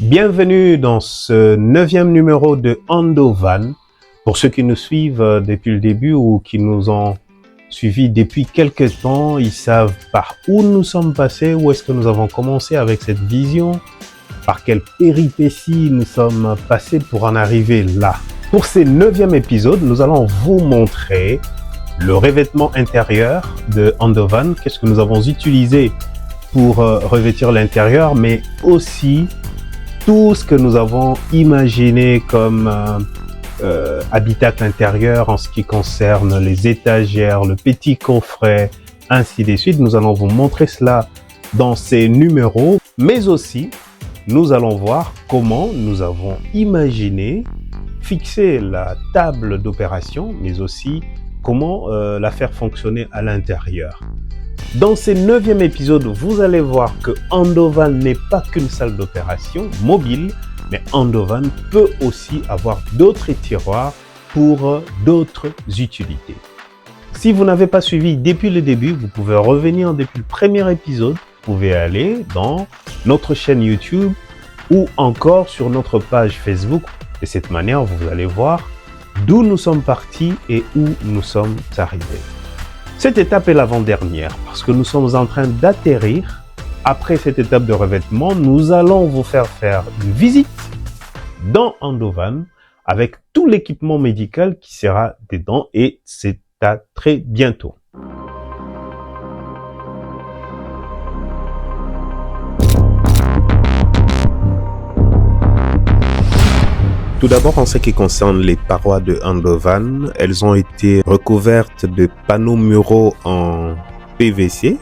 Bienvenue dans ce 9e numéro de Andovan. Pour ceux qui nous suivent depuis le début ou qui nous ont suivis depuis quelques temps, ils savent par où nous sommes passés, où est-ce que nous avons commencé avec cette vision, par quelles péripéties nous sommes passés pour en arriver là. Pour ce 9e épisode, nous allons vous montrer le revêtement intérieur de Andovan, qu'est-ce que nous avons utilisé pour revêtir l'intérieur, mais aussi tout ce que nous avons imaginé comme habitacle intérieur en ce qui concerne les étagères, le petit coffret, ainsi de suite. Nous allons vous montrer cela dans ces numéros, mais aussi nous allons voir comment nous avons imaginé fixer la table d'opération, mais aussi comment la faire fonctionner à l'intérieur. Dans ce 9e épisode, vous allez voir que Andovan n'est pas qu'une salle d'opération mobile, mais Andovan peut aussi avoir d'autres tiroirs pour d'autres utilités. Si vous n'avez pas suivi depuis le début, vous pouvez revenir depuis le premier épisode. Vous pouvez aller dans notre chaîne YouTube ou encore sur notre page Facebook. De cette manière, vous allez voir d'où nous sommes partis et où nous sommes arrivés. Cette étape est l'avant-dernière parce que nous sommes en train d'atterrir. Après cette étape de revêtement, nous allons vous faire une visite dans Andovan avec tout l'équipement médical qui sera dedans et c'est à très bientôt. Tout d'abord, en ce qui concerne les parois de Andovan, elles ont été recouvertes de panneaux muraux en PVC.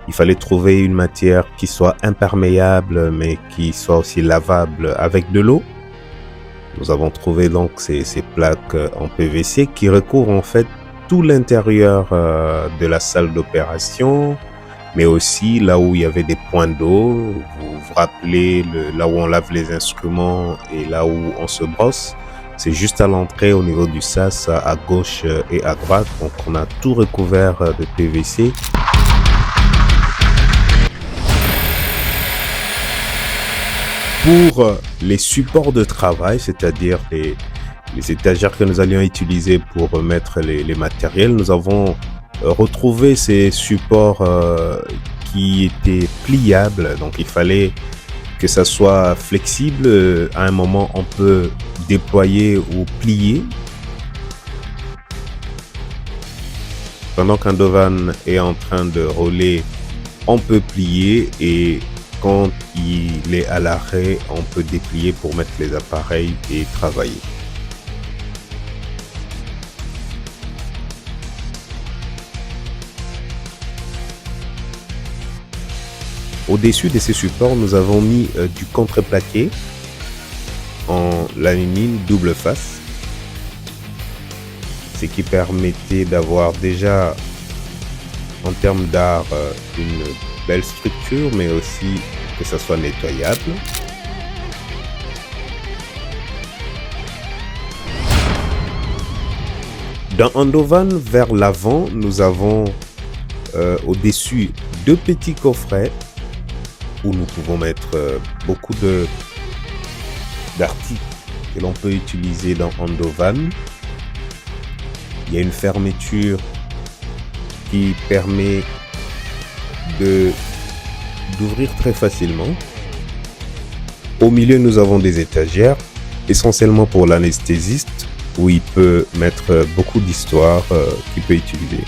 Il fallait trouver une matière qui soit imperméable, mais qui soit aussi lavable avec de l'eau. Nous avons trouvé donc ces plaques en PVC qui recouvrent en fait tout l'intérieur de la salle d'opération, mais aussi là où il y avait des points d'eau. Vous vous rappelez là où on lave les instruments et là où on se brosse. C'est juste à l'entrée au niveau du sas à gauche et à droite. Donc on a tout recouvert de PVC. Pour les supports de travail, c'est-à-dire les étagères que nous allions utiliser pour mettre les matériels, nous avons retrouvé ces supports qui étaient pliables. Donc il fallait que ça soit flexible. À un moment, on peut déployer ou plier. Pendant qu'Andovan est en train de rouler, on peut plier et quand il est à l'arrêt, on peut déplier pour mettre les appareils et travailler. Au-dessus de ces supports, nous avons mis du contreplaqué en laminine double face, ce qui permettait d'avoir déjà, en termes d'art, une belle structure, mais aussi que ça soit nettoyable. Dans Andovan, vers l'avant, nous avons au-dessus 2 petits coffrets où nous pouvons mettre beaucoup d'articles que l'on peut utiliser dans Andovan. Il y a une fermeture qui permet d'ouvrir très facilement. Au milieu, nous avons des étagères, essentiellement pour l'anesthésiste, où il peut mettre beaucoup d'histoires qu'il peut utiliser.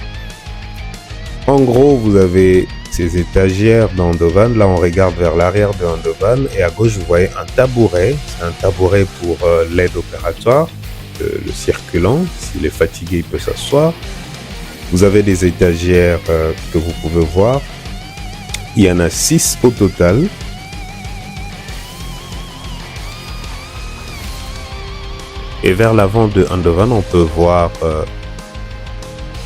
En gros, vous avez ces étagères d'Andovan. Là, on regarde vers l'arrière de Andovan et à gauche, vous voyez un tabouret. C'est un tabouret pour l'aide opératoire, le circulant. S'il est fatigué, il peut s'asseoir. Vous avez des étagères que vous pouvez voir. Il y en a 6 au total. Et vers l'avant de Andovan, on peut voir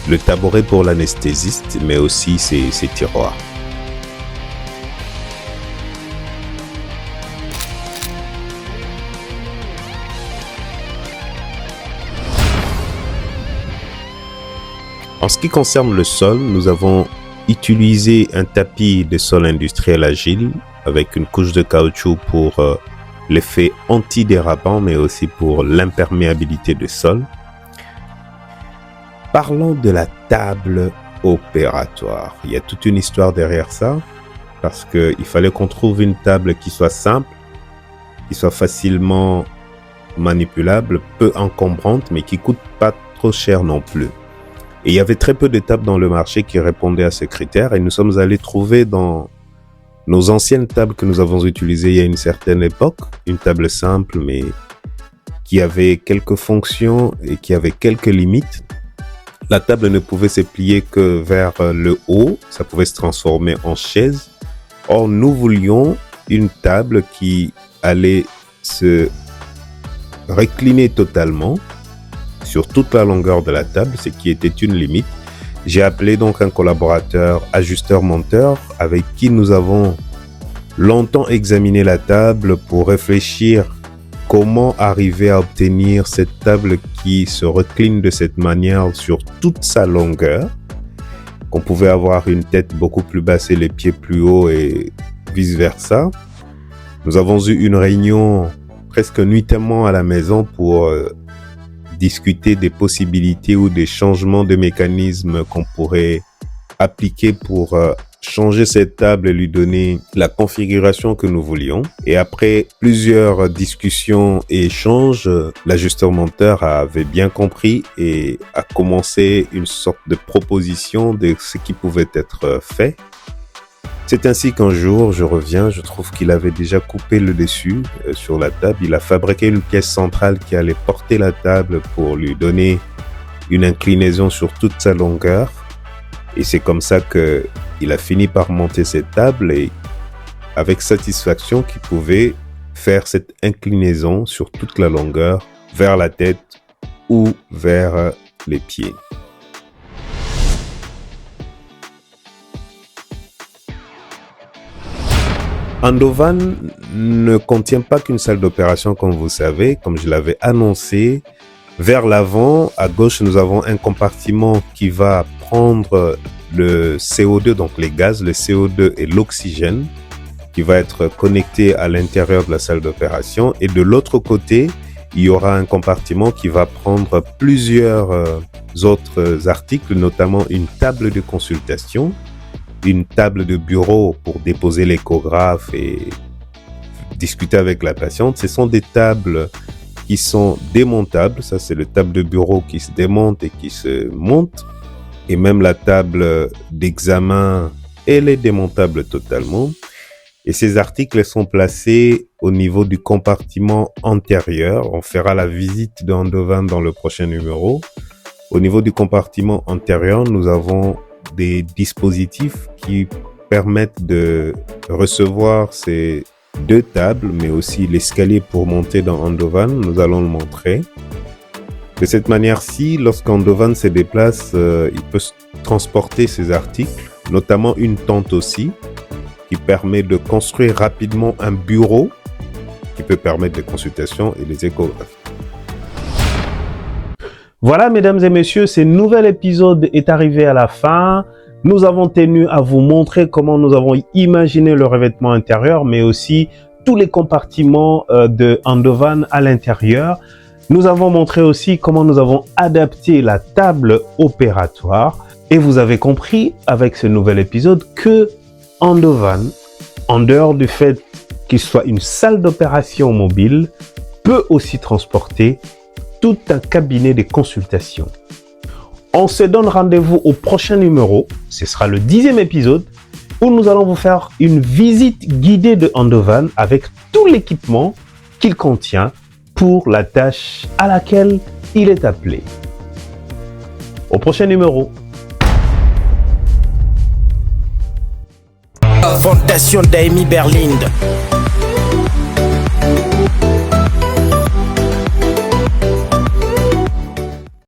le tabouret pour l'anesthésiste, mais aussi ses tiroirs. En ce qui concerne le sol, nous avons utilisé un tapis de sol industriel agile avec une couche de caoutchouc pour l'effet antidérapant, mais aussi pour l'imperméabilité des sols. Parlons de la table opératoire. Il y a toute une histoire derrière ça, parce qu'il fallait qu'on trouve une table qui soit simple, qui soit facilement manipulable, peu encombrante, mais qui coûte pas trop cher non plus. Et il y avait très peu de tables dans le marché qui répondaient à ce critère, et nous sommes allés trouver dans nos anciennes tables que nous avons utilisées il y a une certaine époque, une table simple, mais qui avait quelques fonctions et qui avait quelques limites. La table ne pouvait se plier que vers le haut, ça pouvait se transformer en chaise. Or, nous voulions une table qui allait se recliner totalement sur toute la longueur de la table, ce qui était une limite. J'ai appelé donc un collaborateur ajusteur-monteur avec qui nous avons longtemps examiné la table pour réfléchir comment arriver à obtenir cette table qui se recline de cette manière sur toute sa longueur, qu'on pouvait avoir une tête beaucoup plus basse et les pieds plus hauts et vice-versa. Nous avons eu une réunion presque nuitamment à la maison pour discuter des possibilités ou des changements de mécanismes qu'on pourrait appliquer pour changer cette table et lui donner la configuration que nous voulions. Et après plusieurs discussions et échanges, l'ajusteur-monteur avait bien compris et a commencé une sorte de proposition de ce qui pouvait être fait. C'est ainsi qu'un jour, je reviens, je trouve qu'il avait déjà coupé le dessus sur la table. Il a fabriqué une pièce centrale qui allait porter la table pour lui donner une inclinaison sur toute sa longueur. Et c'est comme ça qu'il a fini par monter cette table et avec satisfaction qu'il pouvait faire cette inclinaison sur toute la longueur vers la tête ou vers les pieds. Andovan ne contient pas qu'une salle d'opération, comme vous savez, comme je l'avais annoncé. Vers l'avant, à gauche, nous avons un compartiment qui va prendre le CO2, donc les gaz, le CO2 et l'oxygène, qui va être connecté à l'intérieur de la salle d'opération. Et de l'autre côté, il y aura un compartiment qui va prendre plusieurs autres articles, notamment une table de consultation, une table de bureau pour déposer l'échographe et discuter avec la patiente. Ce sont des tables qui sont démontables. Ça, c'est le table de bureau qui se démonte et qui se monte. Et même la table d'examen, elle est démontable totalement. Et ces articles sont placés au niveau du compartiment antérieur. On fera la visite d'Andovan dans le prochain numéro. Au niveau du compartiment antérieur, nous avons des dispositifs qui permettent de recevoir ces deux tables, mais aussi l'escalier pour monter dans Andovan. Nous allons le montrer. De cette manière-ci, lorsqu'Andovan se déplace, il peut transporter ses articles, notamment une tente aussi, qui permet de construire rapidement un bureau qui peut permettre des consultations et des échographies. Voilà, mesdames et messieurs, ce nouvel épisode est arrivé à la fin. Nous avons tenu à vous montrer comment nous avons imaginé le revêtement intérieur, mais aussi tous les compartiments de Andovan à l'intérieur. Nous avons montré aussi comment nous avons adapté la table opératoire. Et vous avez compris avec ce nouvel épisode que Andovan, en dehors du fait qu'il soit une salle d'opération mobile, peut aussi transporter tout un cabinet de consultation. On se donne rendez-vous au prochain numéro, ce sera le 10e épisode, où nous allons vous faire une visite guidée de Andovan avec tout l'équipement qu'il contient pour la tâche à laquelle il est appelé. Au prochain numéro. Fondation d'Amy Berlinde.